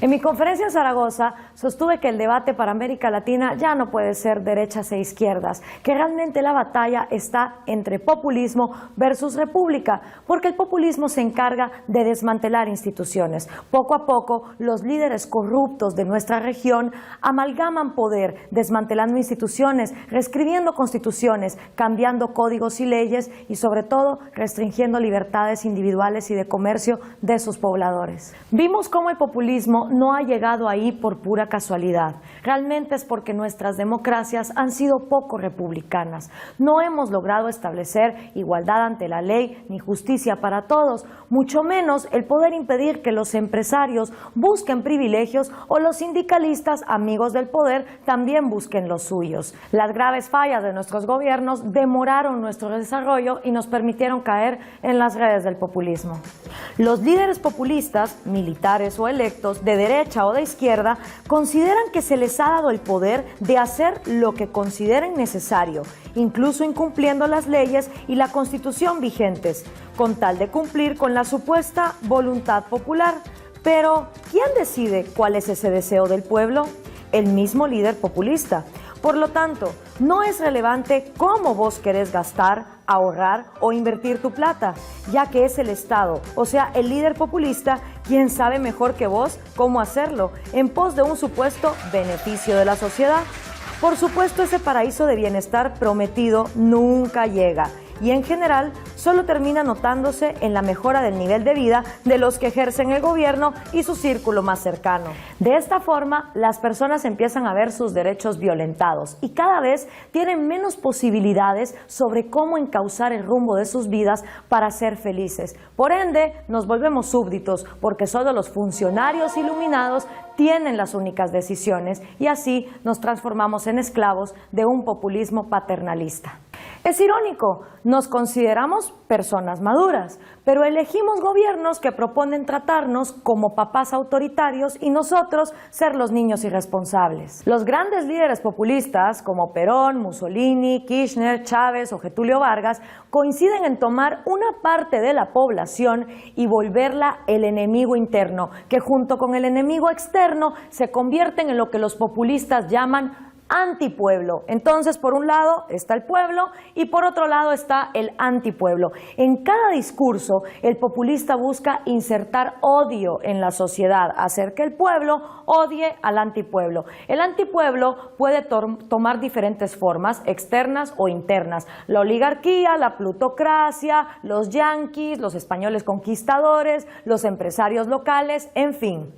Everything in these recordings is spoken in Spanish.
En mi conferencia en Zaragoza sostuve que el debate para América Latina ya no puede ser derechas e izquierdas, que realmente la batalla está entre populismo versus república, porque el populismo se encarga de desmantelar instituciones. Poco a poco, los líderes corruptos de nuestra región amalgaman poder, desmantelando instituciones, reescribiendo constituciones, cambiando códigos y leyes y sobre todo restringiendo libertades individuales y de comercio de sus pobladores. Vimos cómo el populismo no ha llegado ahí por pura casualidad. Realmente es porque nuestras democracias han sido poco republicanas. No hemos logrado establecer igualdad ante la ley ni justicia para todos, mucho menos el poder impedir que los empresarios busquen privilegios o los sindicalistas, amigos del poder, también busquen los suyos. Las graves fallas de nuestros gobiernos demoraron nuestro desarrollo y nos permitieron caer en las redes del populismo. Los líderes populistas, militares o electos, de derecha o de izquierda, consideran que se les ha dado el poder de hacer lo que consideren necesario, incluso incumpliendo las leyes y la Constitución vigentes, con tal de cumplir con la supuesta voluntad popular. Pero, ¿quién decide cuál es ese deseo del pueblo? El mismo líder populista. Por lo tanto, no es relevante cómo vos querés gastar, ahorrar o invertir tu plata, ya que es el Estado, o sea, el líder populista, quien sabe mejor que vos cómo hacerlo, en pos de un supuesto beneficio de la sociedad. Por supuesto, ese paraíso de bienestar prometido nunca llega y en general solo termina notándose en la mejora del nivel de vida de los que ejercen el gobierno y su círculo más cercano. De esta forma, las personas empiezan a ver sus derechos violentados y cada vez tienen menos posibilidades sobre cómo encauzar el rumbo de sus vidas para ser felices. Por ende, nos volvemos súbditos porque solo los funcionarios iluminados tienen las únicas decisiones y así nos transformamos en esclavos de un populismo paternalista. Es irónico, nos consideramos personas maduras, pero elegimos gobiernos que proponen tratarnos como papás autoritarios y nosotros ser los niños irresponsables. Los grandes líderes populistas como Perón, Mussolini, Kirchner, Chávez o Getúlio Vargas coinciden en tomar una parte de la población y volverla el enemigo interno, que junto con el enemigo externo se convierten en lo que los populistas llaman antipueblo. Entonces, por un lado está el pueblo y por otro lado está el antipueblo. En cada discurso, el populista busca insertar odio en la sociedad, hacer que el pueblo odie al antipueblo. El antipueblo puede tomar diferentes formas, externas o internas. La oligarquía, la plutocracia, los yanquis, los españoles conquistadores, los empresarios locales, en fin.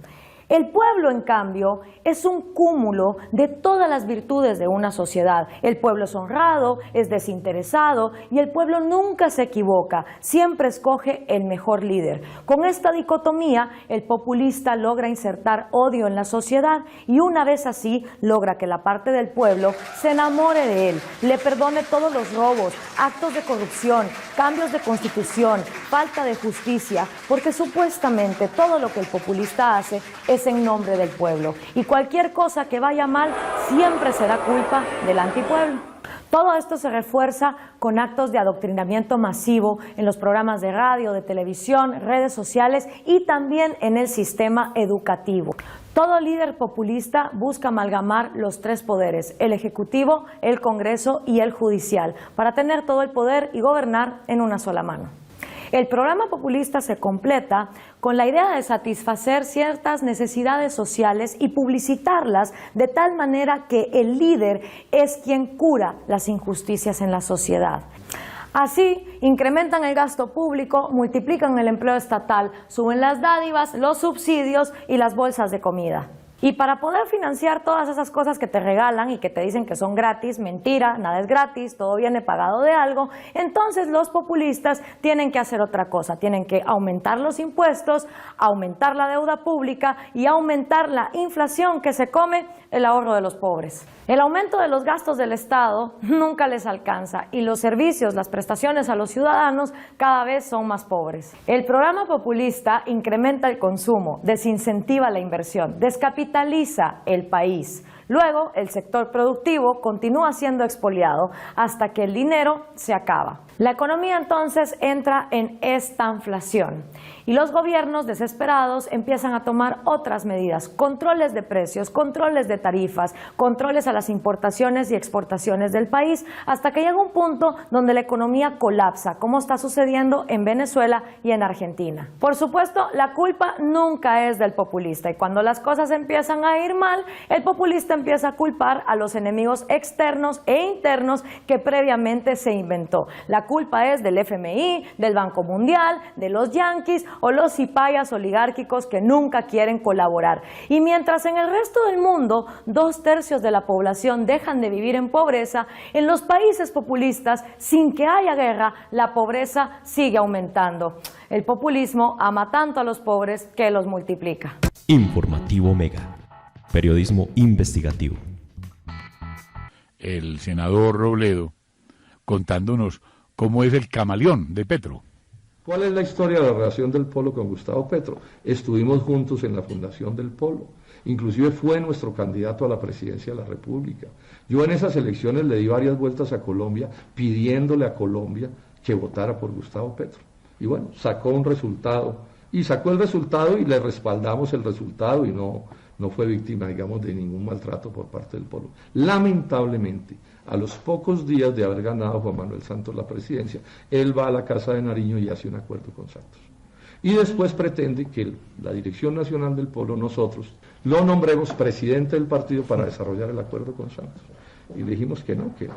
El pueblo, en cambio, es un cúmulo de todas las virtudes de una sociedad. El pueblo es honrado, es desinteresado y el pueblo nunca se equivoca, siempre escoge el mejor líder. Con esta dicotomía, el populista logra insertar odio en la sociedad y una vez así logra que la parte del pueblo se enamore de él, le perdone todos los robos, actos de corrupción, cambios de constitución, falta de justicia, porque supuestamente todo lo que el populista hace es en nombre del pueblo y cualquier cosa que vaya mal siempre será culpa del antipueblo. Todo esto se refuerza con actos de adoctrinamiento masivo en los programas de radio, de televisión, redes sociales y también en el sistema educativo. Todo líder populista busca amalgamar los tres poderes, el ejecutivo, el Congreso y el judicial, para tener todo el poder y gobernar en una sola mano. El programa populista se completa con la idea de satisfacer ciertas necesidades sociales y publicitarlas de tal manera que el líder es quien cura las injusticias en la sociedad. Así, incrementan el gasto público, multiplican el empleo estatal, suben las dádivas, los subsidios y las bolsas de comida. Y para poder financiar todas esas cosas que te regalan y que te dicen que son gratis, mentira, nada es gratis, todo viene pagado de algo, entonces los populistas tienen que hacer otra cosa, tienen que aumentar los impuestos, aumentar la deuda pública y aumentar la inflación que se come el ahorro de los pobres. El aumento de los gastos del Estado nunca les alcanza y los servicios, las prestaciones a los ciudadanos cada vez son más pobres. El programa populista incrementa el consumo, desincentiva la inversión, descapitaliza el país. Luego, el sector productivo continúa siendo expoliado hasta que el dinero se acaba. La economía entonces entra en estanflación y los gobiernos desesperados empiezan a tomar otras medidas, controles de precios, controles de tarifas, controles a las importaciones y exportaciones del país, hasta que llega un punto donde la economía colapsa, como está sucediendo en Venezuela y en Argentina. Por supuesto, la culpa nunca es del populista y cuando las cosas empiezan a ir mal, el populista empieza a culpar a los enemigos externos e internos que previamente se inventó. La culpa es del FMI, del Banco Mundial, de los yanquis o los cipayas oligárquicos que nunca quieren colaborar. Y mientras en el resto del mundo 2/3 de la población dejan de vivir en pobreza, en los países populistas, sin que haya guerra, la pobreza sigue aumentando. El populismo ama tanto a los pobres que los multiplica. Informativo Mega. Periodismo investigativo. El senador Robledo contándonos cómo es el camaleón de Petro. ¿Cuál es la historia de la relación del Polo con Gustavo Petro? Estuvimos juntos en la fundación del Polo, inclusive fue nuestro candidato a la presidencia de la República. Yo en esas elecciones le di varias vueltas a Colombia pidiéndole a Colombia que votara por Gustavo Petro. Y bueno, sacó un resultado, y sacó el resultado y le respaldamos el resultado y no fue víctima, digamos, de ningún maltrato por parte del Polo. Lamentablemente, a los pocos días de haber ganado Juan Manuel Santos la presidencia, él va a la Casa de Nariño y hace un acuerdo con Santos. Y después pretende que la Dirección Nacional del Polo, nosotros, lo nombremos presidente del partido para desarrollar el acuerdo con Santos. Y le dijimos que no, que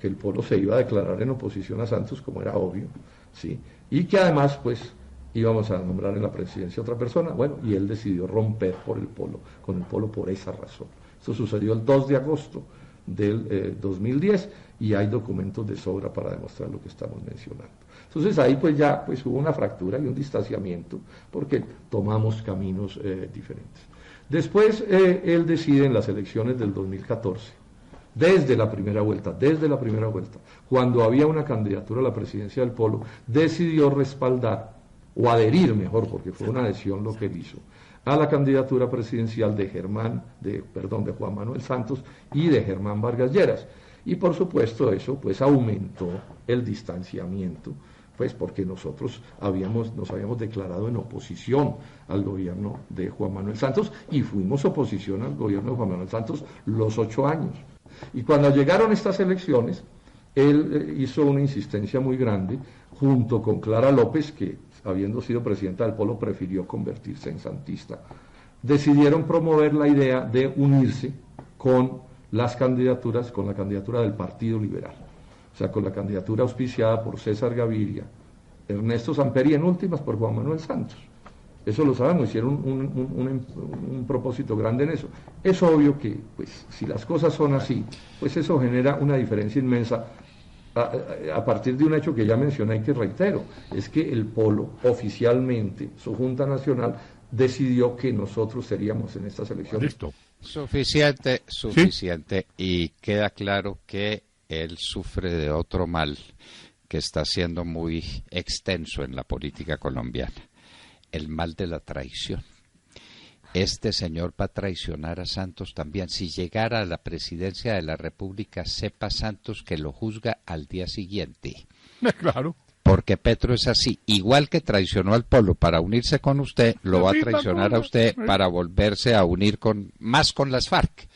el Polo se iba a declarar en oposición a Santos, como era obvio, ¿sí? Y que además, pues, íbamos a nombrar en la presidencia a otra persona. Bueno, y él decidió romper con el Polo por esa razón. Esto sucedió el 2 de agosto del 2010 y hay documentos de sobra para demostrar lo que estamos mencionando. Entonces ahí pues ya pues hubo una fractura y un distanciamiento porque tomamos caminos diferentes. Después él decide en las elecciones del 2014, desde la primera vuelta, cuando había una candidatura a la presidencia del Polo, decidió respaldar o adherir mejor, porque fue una adhesión lo que él hizo, a la candidatura presidencial de Juan Manuel Santos y de Germán Vargas Lleras. Y por supuesto eso pues aumentó el distanciamiento, pues porque nosotros nos habíamos declarado en oposición al gobierno de Juan Manuel Santos y fuimos oposición al gobierno de Juan Manuel Santos los 8 años. Y cuando llegaron estas elecciones, él hizo una insistencia muy grande junto con Clara López, que habiendo sido presidenta del Polo prefirió convertirse en santista. Decidieron promover la idea de unirse con las candidaturas, con la candidatura del Partido Liberal, o sea, con la candidatura auspiciada por César Gaviria, Ernesto Samper y en últimas por Juan Manuel Santos. Eso lo sabemos, hicieron un propósito grande en eso. Es obvio que, pues, si las cosas son así, pues eso genera una diferencia inmensa a partir de un hecho que ya mencioné y que reitero, es que el Polo oficialmente, su Junta Nacional, decidió que nosotros seríamos en estas elecciones. Listo. Suficiente. ¿Sí? Y queda claro que él sufre de otro mal que está siendo muy extenso en la política colombiana, el mal de la traición. Este señor va a traicionar a Santos también. Si llegara a la presidencia de la República, sepa Santos que lo juzga al día siguiente. Claro. Porque Petro es así. Igual que traicionó al Polo para unirse con usted, lo va a traicionar a usted para volverse a unir más con las FARC.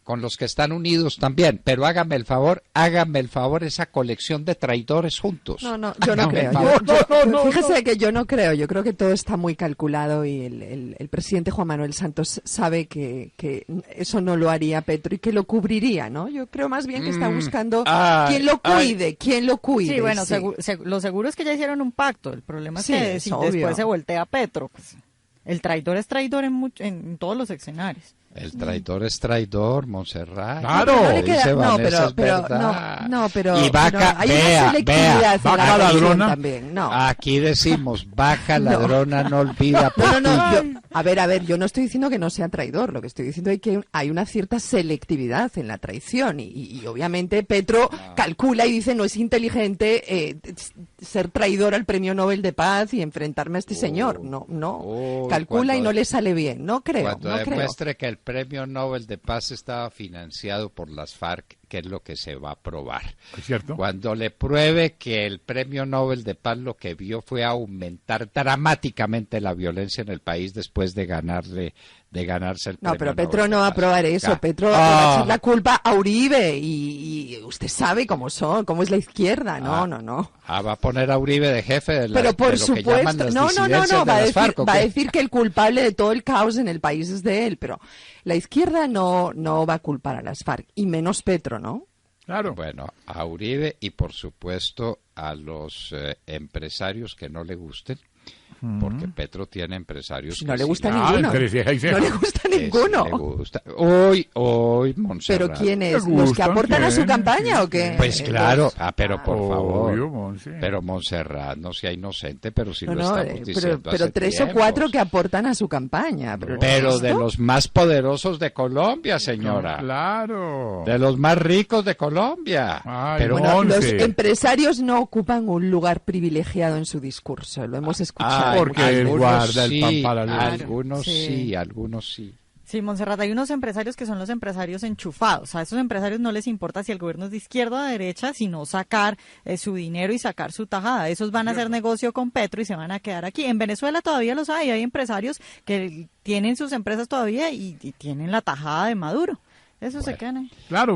Con los que están unidos también, pero hágame el favor esa colección de traidores juntos. No, yo no creo. Fíjese que yo no creo, yo creo que todo está muy calculado y el presidente Juan Manuel Santos sabe que eso no lo haría Petro y que lo cubriría, ¿no? Yo creo más bien que está buscando quién lo cuide. Sí, bueno, sí. Lo seguro es que ya hicieron un pacto, el problema es Sí, que es si obvio. después se voltea Petro, pues, el traidor es traidor en todos los escenarios. El traidor es traidor, Montserrat. Claro. No le queda- Dice no, Vanessa, es pero verdad. pero Y vaca, hay una vea, selectividad en vaca la traición ladrona. también. No. Aquí decimos, vaca ladrona no olvida. No, a ver, yo no estoy diciendo que no sea traidor, lo que estoy diciendo es que hay una cierta selectividad en la traición y obviamente Petro calcula y dice no es inteligente ser traidor al Premio Nobel de Paz y enfrentarme a este señor, calcula y no le sale bien, no creo. Cuando demuestre que el Premio Nobel de Paz estaba financiado por las FARC, qué es lo que se va a probar. ¿Es cierto? Cuando le pruebe que el Premio Nobel de Paz lo que vio fue aumentar dramáticamente la violencia en el país después de ganarse el No, Premio pero Nobel Petro de no va a Paz. aprobar eso. Ya. Petro le va a echar la culpa a Uribe y usted sabe cómo es la izquierda. No. Va a poner a Uribe de jefe de, Pero por de lo que llaman supuesto, las no, disidencias de va a las decir, FARC, ¿o va a qué? decir que el culpable de todo el caos en el país es de él, pero la izquierda no va a culpar a las FARC, y menos Petro, ¿no? Claro. Bueno, a Uribe y por supuesto a los empresarios que no le gusten, porque Petro tiene empresarios No que le gusta sí ninguno. entre ceja y ceja. No le gusta que sí ninguno. le gusta. Hoy, Montserrat. ¿Pero quiénes? ¿Le ¿Los que gustan? aportan a su ¿Quién? campaña o qué? Pues claro, pero por favor. Obvio, Monse. Pero Montserrat no sea inocente, pero si No, lo no, estamos diciendo pero hace 3 o tiempos. 4 que aportan a su campaña. Pero, Pero de ¿esto? los más poderosos de Colombia, señora. Claro. De los más ricos de Colombia. Ay, pero Bueno, los Monse. empresarios no ocupan un lugar privilegiado en su discurso, lo hemos escuchado. porque él algunos guarda el sí, pan para luego. algunos Sí. sí, algunos sí. Sí, Montserrat, hay unos empresarios que son los empresarios enchufados. A esos empresarios no les importa si el gobierno es de izquierda o de derecha, sino sacar su dinero y sacar su tajada. Esos van a hacer negocio con Petro y se van a quedar aquí. En Venezuela todavía los hay empresarios que tienen sus empresas todavía y tienen la tajada de Maduro. Esos se quedan ahí. Claro.